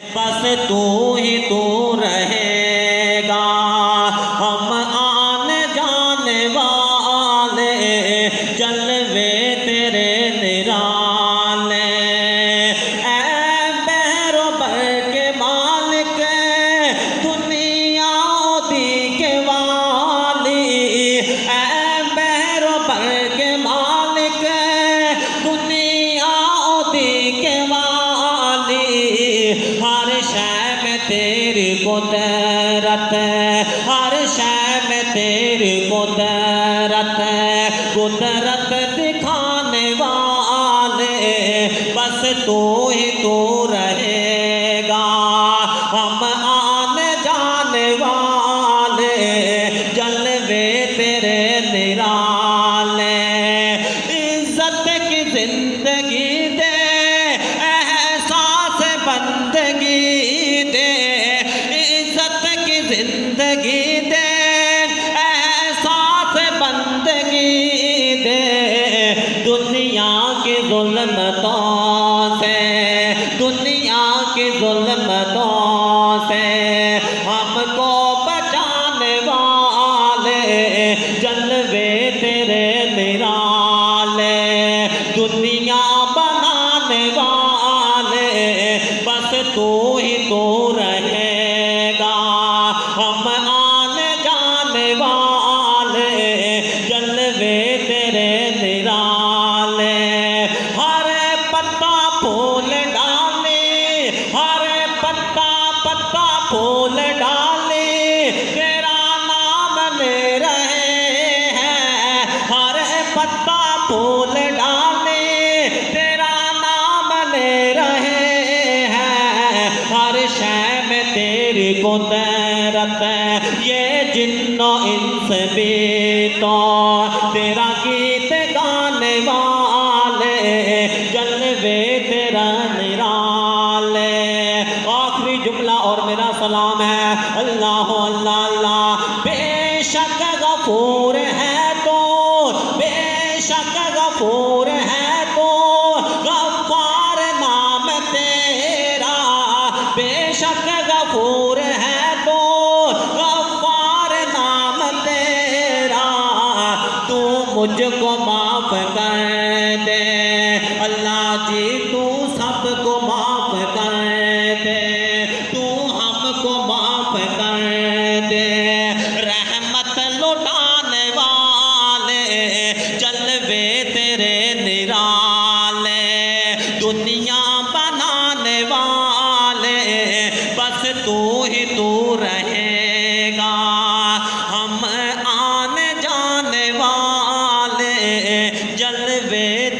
بس تو ہی تو رہے گا، ہم آنے جانے والے جلوے تیرے نرالے۔ اے بحر و بر کے مالک، دنیا دی کے والی، اے بحر و بر کے مالک، دنیا دی کے والی، ہر شے میں تیری قدرت ہے، ہر شے میں تیری قدرت ہے، قدرت دکھانے والے بس تو ہی تو رہے گا، ہم آنے جانے والے جلوے تیرے نرالے۔ عزت کی زندگی دے، احساس بندگی دے، عزت کی زندگی دے، احساس بندگی دے، دنیا کی ظلمتوں سے، دنیا کی ظلمتوں سے ہم کو بچانے والے جلوے تیرے نرالے۔ دنیا بنانے والے بس تو ہی تو رہے گا، ہم آنے جانے والے جلوے تیرے نرالے۔ ہر پتا پھول ڈالے، ہر پتا پھول ڈالے، تیرا نام لے رہے ہیں، ہر پتا پھول ڈالے، تیرا نام لے رہے ہیں، ہر شے میں تیری قدرت ہے، یہ جن و انس بھی تو تیرا گیت گانے والے جلوے تیرا نرالے۔ آخری جملہ اور میرا سلام ہے، اللہ اللہ اللہ۔ بے شک غفور ہے تو، بے شک غفور ہے تو، غفار نام تیرا، بے شک غفور ہے تو، غفار نام تیرا، تو مجھ کو معاف کر دے اللہ جی، تو سب کو معاف کر دے، تو ہم کو معاف کر دے۔ رحمت لٹانے والے جلوے تیرے نرالے، دنیا بنانے والے بس تو ہی تو رہے گا، ہم آنے جانے والے جلوے